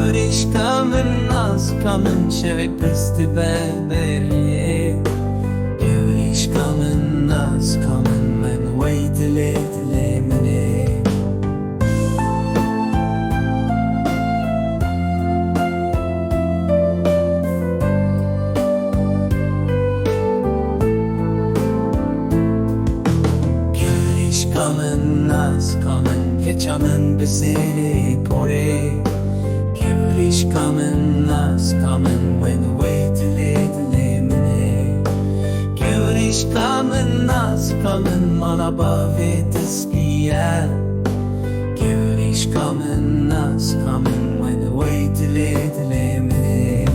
Kevrîşka nazika şevê dibe beriyê. Kevrîşka nazika wey dilê minê. Kevrîşka nazika keça zêrê porê. Kevrîşka nazika wey dilê minê. Kevrîşka nazika mala bavê diskiye. Kevrîşka nazika wey dilê minê.